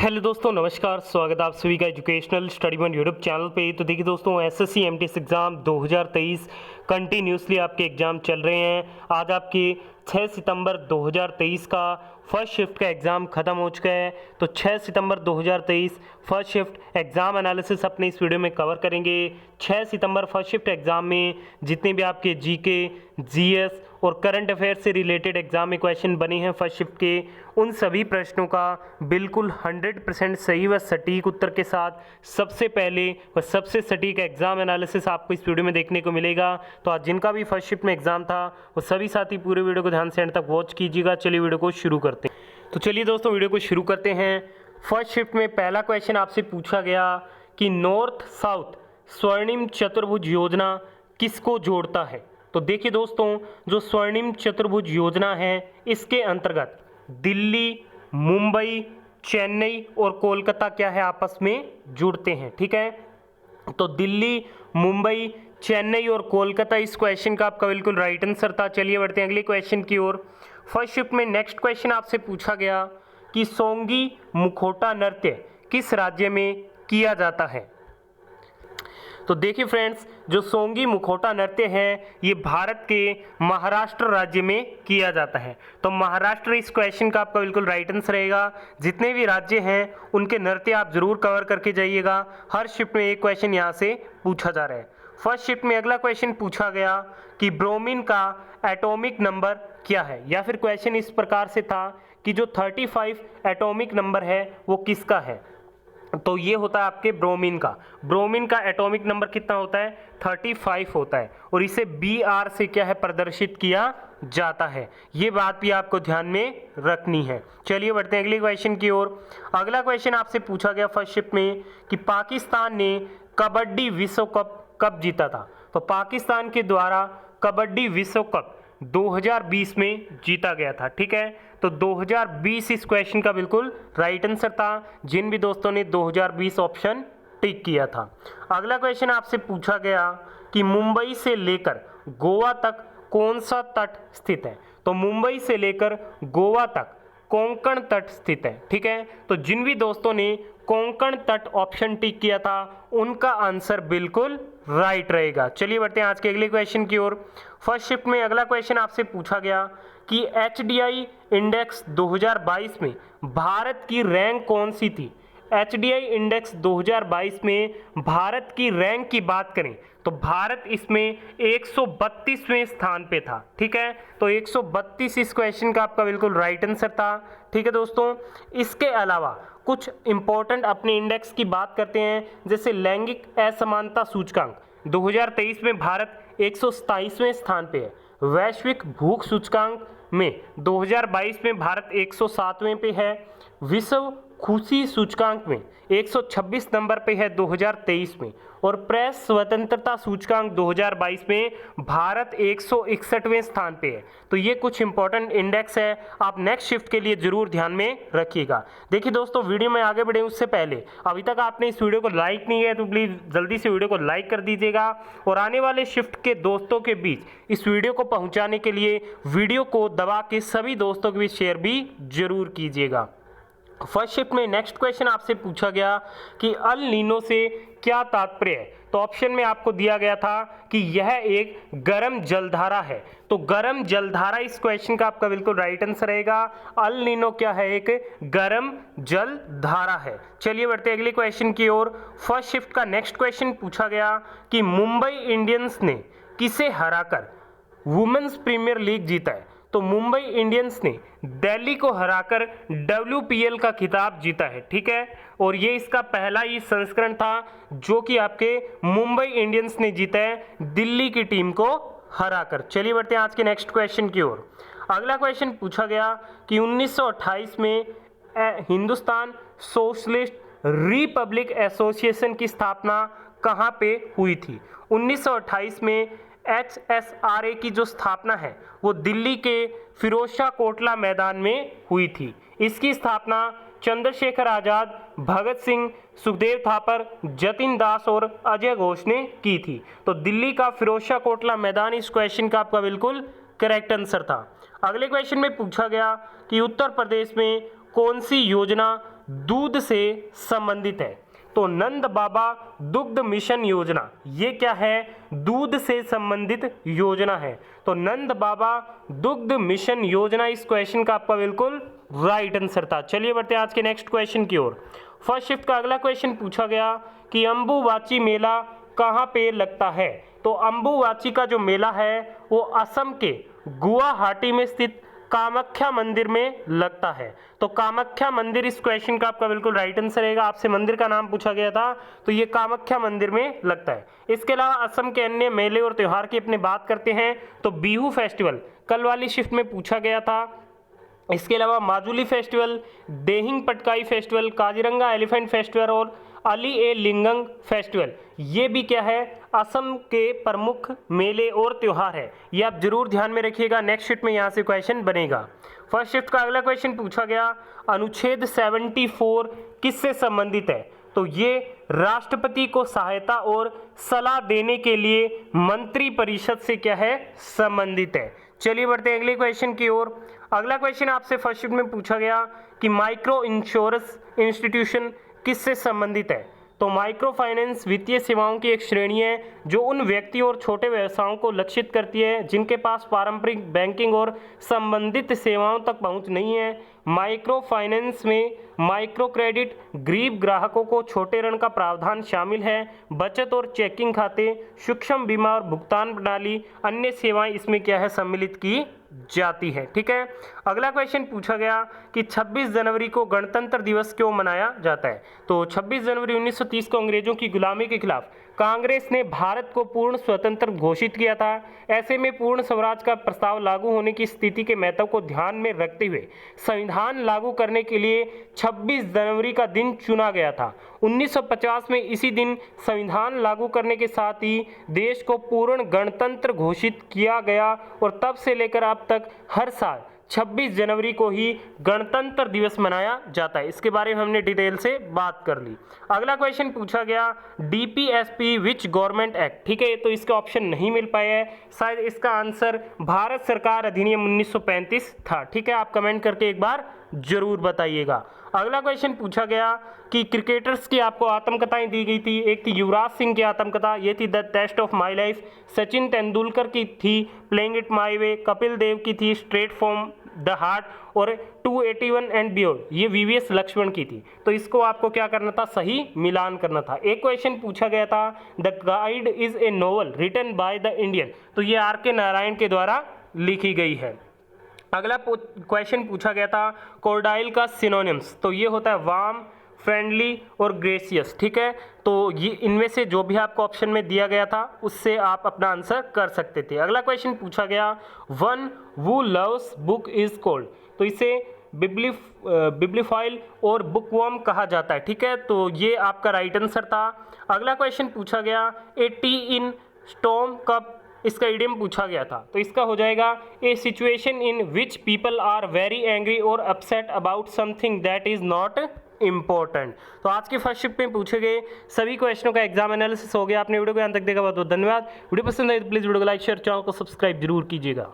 Hello दोस्तों, नमस्कार। स्वागत है आप सभी का educational study one YouTube channel पे। तो देखिए दोस्तों, एसएससी एमटीएस एग्ज़ाम 2023 कंटिन्यूसली आपके एग्ज़ाम चल रहे हैं। आज आपकी 6 सितंबर 2023 का फर्स्ट शिफ्ट का एग्ज़ाम ख़त्म हो चुका है। तो 6 सितंबर 2023 फर्स्ट शिफ्ट एग्ज़ाम एनालिसिस अपने इस वीडियो में कवर करेंगे। 6 सितंबर फर्स्ट शिफ्ट एग्ज़ाम में जितने भी आपके जीके, जीएस और करंट अफेयर से रिलेटेड एग्ज़ाम में क्वेश्चन बने हैं फर्स्ट शिफ्ट के, उन सभी प्रश्नों का बिल्कुल 100% सही व सटीक उत्तर के साथ सबसे पहले व सबसे सटीक एग्ज़ाम एनालिसिस आपको इस वीडियो में देखने को मिलेगा। तो आज जिनका भी फर्स्ट शिफ्ट में एग्ज़ाम था वो सभी साथी पूरे वीडियो को ध्यान से एंड तक वॉच कीजिएगा। चलिए वीडियो को शुरू करते हैं। तो चलिए दोस्तों, वीडियो को शुरू करते हैं। फर्स्ट शिफ्ट में पहला क्वेश्चन आपसे पूछा गया कि नॉर्थ साउथ स्वर्णिम चतुर्भुज योजना किसको जोड़ता है। तो देखिए दोस्तों, जो स्वर्णिम चतुर्भुज योजना है इसके अंतर्गत दिल्ली, मुंबई, चेन्नई और कोलकाता क्या है, आपस में जुड़ते हैं। ठीक है, तो दिल्ली, मुंबई, चेन्नई और कोलकाता इस क्वेश्चन का आपका बिल्कुल राइट आंसर था। चलिए बढ़ते हैं अगले क्वेश्चन की ओर। फर्स्ट शिफ्ट में नेक्स्ट क्वेश्चन आपसे पूछा गया कि सोंगी मुखौटा नृत्य किस राज्य में किया जाता है। तो देखिए फ्रेंड्स, जो सोंगी मुखौटा नृत्य है ये भारत के महाराष्ट्र राज्य में किया जाता है। तो महाराष्ट्र इस क्वेश्चन का आपका बिल्कुल राइट आंसर रहेगा। जितने भी राज्य हैं उनके नृत्य आप जरूर कवर करके जाइएगा। हर शिफ्ट में एक क्वेश्चन यहाँ से पूछा जा रहा है। फर्स्ट शिफ्ट में अगला क्वेश्चन पूछा गया कि ब्रोमीन का एटॉमिक नंबर क्या है, या फिर क्वेश्चन इस प्रकार से था कि जो 35 एटॉमिक नंबर है वो किसका है। तो ये होता है आपके ब्रोमीन का एटॉमिक नंबर कितना होता है, 35 होता है, और इसे Br से क्या है, प्रदर्शित किया जाता है। ये बात भी आपको ध्यान में रखनी है। चलिए बढ़ते हैं अगले क्वेश्चन की ओर। अगला क्वेश्चन आपसे पूछा गया फर्स्ट शिफ्ट में कि पाकिस्तान ने कबड्डी विश्व कप कब जीता था। तो पाकिस्तान के द्वारा कबड्डी विश्व कप 2020 में जीता गया था। ठीक है, तो 2020 इस क्वेश्चन का बिल्कुल राइट आंसर था, जिन भी दोस्तों ने 2020 ऑप्शन टिक किया था। अगला क्वेश्चन आपसे पूछा गया कि मुंबई से लेकर गोवा तक कौन सा तट स्थित है। तो मुंबई से लेकर गोवा तक कोंकण तट स्थित है। ठीक है, तो जिन भी दोस्तों ने कोंकण तट ऑप्शन टिक किया था उनका आंसर बिल्कुल राइट रहेगा। चलिए बढ़ते हैं आज के अगले क्वेश्चन की ओर। फर्स्ट शिफ्ट में अगला क्वेश्चन आपसे पूछा गया कि HDI इंडेक्स 2022 में भारत की रैंक कौन सी थी। HDI इंडेक्स 2022 में भारत की रैंक की बात करें तो भारत इसमें 132वें स्थान पे था। ठीक है, तो 132 इस क्वेश्चन का आपका बिल्कुल राइट आंसर था। ठीक है दोस्तों, इसके अलावा कुछ इंपॉर्टेंट अपने इंडेक्स की बात करते हैं, जैसे लैंगिक असमानता सूचकांक 2023 में भारत 127वें स्थान पे है। वैश्विक भूख सूचकांक में 2022 में भारत 107वें पे है। विश्व खुशी सूचकांक में 126 नंबर पे है 2023 में, और प्रेस स्वतंत्रता सूचकांक 2022 में भारत 161वें स्थान पे है। तो ये कुछ इंपॉर्टेंट इंडेक्स है, आप नेक्स्ट शिफ्ट के लिए जरूर ध्यान में रखिएगा। देखिए दोस्तों, वीडियो में आगे बढ़े उससे पहले अभी तक आपने इस वीडियो को लाइक नहीं किया तो प्लीज़ जल्दी से वीडियो को लाइक कर दीजिएगा, और आने वाले शिफ्ट के दोस्तों के बीच इस वीडियो को पहुँचाने के लिए वीडियो को दबा के सभी दोस्तों के बीच शेयर भी जरूर कीजिएगा। फर्स्ट शिफ्ट में नेक्स्ट क्वेश्चन आपसे पूछा गया कि अल नीनो से क्या तात्पर्य है। तो ऑप्शन में आपको दिया गया था कि यह एक गर्म जलधारा है। तो गर्म जलधारा इस क्वेश्चन का आपका बिल्कुल राइट आंसर रहेगा। अल नीनो क्या है, एक गर्म जलधारा है। चलिए बढ़ते हैं अगले क्वेश्चन की ओर। फर्स्ट शिफ्ट का नेक्स्ट क्वेश्चन पूछा गया कि मुंबई इंडियंस ने किसे हराकर वुमेन्स प्रीमियर लीग जीता है। तो मुंबई इंडियंस ने दिल्ली को हराकर WPL का खिताब जीता है। ठीक है, और ये इसका पहला ही संस्करण था जो कि आपके मुंबई इंडियंस ने जीता है दिल्ली की टीम को हराकर। चलिए बढ़ते हैं आज के नेक्स्ट क्वेश्चन की ओर। अगला क्वेश्चन पूछा गया कि 1928 में हिंदुस्तान सोशलिस्ट रिपब्लिक एसोसिएशन की स्थापना कहाँ पे हुई थी। 1928 में HSRA की जो स्थापना है वो दिल्ली के फिरोजशाह कोटला मैदान में हुई थी। इसकी स्थापना चंद्रशेखर आजाद, भगत सिंह, सुखदेव थापर, जतिन दास और अजय घोष ने की थी। तो दिल्ली का फिरोजशाह कोटला मैदान इस क्वेश्चन का आपका बिल्कुल करेक्ट आंसर था। अगले क्वेश्चन में पूछा गया कि उत्तर प्रदेश में कौन सी योजना दूध से संबंधित है? तो नंद बाबा दुग्ध मिशन योजना, ये क्या है? दूध से संबंधित योजना है। तो नंद बाबा दुग्ध मिशन योजना इस क्वेश्चन का आपका बिल्कुल राइट आंसर था। चलिए बढ़ते हैं आज के नेक्स्ट क्वेश्चन की ओर। फर्स्ट शिफ्ट का अगला क्वेश्चन पूछा गया कि अंबुबाची मेला कहाँ पे लगता है? तो अंबुबाची का जो मेला है वो असम के गुवाहाटी में स्थित कामाख्या मंदिर में लगता है। तो कामाख्या मंदिर इस क्वेश्चन का आपका बिल्कुल राइट आंसर रहेगा। आपसे मंदिर का नाम पूछा गया था, तो ये कामाख्या मंदिर में लगता है। इसके अलावा असम के अन्य मेले और त्योहार की अपने बात करते हैं तो बिहू फेस्टिवल कल वाली शिफ्ट में पूछा गया था। इसके अलावा Majuli festival, Dehing Patkai festival, Kaziranga elephant festival और अली ए लिंगंग फेस्टिवल, ये भी क्या है? असम के प्रमुख मेले और त्योहार है। ये आप जरूर ध्यान में रखिएगा, नेक्स्ट शीट में यहाँ से क्वेश्चन बनेगा। फर्स्ट शिफ्ट का अगला क्वेश्चन पूछा गया अनुच्छेद 74 किससे संबंधित है? तो ये राष्ट्रपति को सहायता और सलाह देने के लिए मंत्री परिषद से क्या है? संबंधित है। चलिए बढ़ते हैं अगले क्वेश्चन की ओर। अगला क्वेश्चन आपसे फर्स्ट शिफ्ट में पूछा गया कि माइक्रो इंश्योरेंस इंस्टीट्यूशन किससे संबंधित है? तो माइक्रो फाइनेंस वित्तीय सेवाओं की एक श्रेणी है जो उन व्यक्तियों और छोटे व्यवसायों को लक्षित करती है जिनके पास पारंपरिक बैंकिंग और संबंधित सेवाओं तक पहुंच नहीं है। माइक्रो फाइनेंस में माइक्रो क्रेडिट, गरीब ग्राहकों को छोटे ऋण का प्रावधान शामिल है। बचत और चेकिंग खाते, सूक्ष्म बीमा और भुगतान प्रणाली, अन्य सेवाएं इसमें क्या है? सम्मिलित की जाती है। ठीक है, अगला क्वेश्चन पूछा गया कि 26 जनवरी को गणतंत्र दिवस क्यों मनाया जाता है? तो 26 जनवरी 1930 को अंग्रेजों की गुलामी के खिलाफ कांग्रेस ने भारत को पूर्ण स्वतंत्र घोषित किया था। ऐसे में पूर्ण स्वराज का प्रस्ताव लागू होने की स्थिति के महत्व को ध्यान में रखते हुए संविधान लागू करने के लिए 26 जनवरी का दिन चुना गया था। 1950 में इसी दिन संविधान लागू करने के साथ ही देश को पूर्ण गणतंत्र घोषित किया गया और तब से लेकर अब तक हर साल 26 जनवरी को ही गणतंत्र दिवस मनाया जाता है। इसके बारे में हमने डिटेल से बात कर ली। अगला क्वेश्चन पूछा गया डीपीएसपी विच गवर्नमेंट एक्ट? ठीक है, तो इसका ऑप्शन नहीं मिल पाया है, शायद इसका आंसर भारत सरकार अधिनियम 1935 था। ठीक है, आप कमेंट करके एक बार जरूर बताइएगा। अगला क्वेश्चन पूछा गया कि क्रिकेटर्स की आपको आत्मकथाएं दी गई थी। एक थी युवराज सिंह की आत्मकथा, ये थी the test of my life. Sachin Tendulkar की थी playing it my way. Kapil Dev की थी स्ट्रेट फ्रॉम द हार्ट। और 281 एंड बियॉन्ड, ये वीवीएस लक्ष्मण की थी। तो इसको आपको क्या करना था? सही मिलान करना था। एक क्वेश्चन पूछा गया था the guide is a novel written by the Indian, तो ये आर.के. नारायण के द्वारा लिखी गई है। अगला क्वेश्चन पूछा गया था कॉर्डाइल का सिनोनिम्स, तो ये होता है वार्म, फ्रेंडली और ग्रेसियस। ठीक है, तो ये इनमें से जो भी आपको ऑप्शन में दिया गया था उससे आप अपना आंसर कर सकते थे। अगला क्वेश्चन पूछा गया one who loves book is called, तो इसे बिब्लिफाइल और बुकवर्म कहा जाता है। ठीक है, तो ये आपका राइट आंसर था। अगला क्वेश्चन पूछा गया ए टी इन स्टॉर्म कब, इसका इडियम पूछा गया था, तो इसका हो जाएगा a situation in which people are very angry और upset about something that is not important. तो आज के फर्स्ट शिफ्ट में पूछे गए सभी क्वेश्चनों का एग्जाम एनालिसिस हो गया। आपने वीडियो को यहाँ तक देखा, बहुत बहुत धन्यवाद। वीडियो पसंद आए तो प्लीज़ वीडियो को लाइक शेयर, चैनल को सब्सक्राइब जरूर कीजिएगा।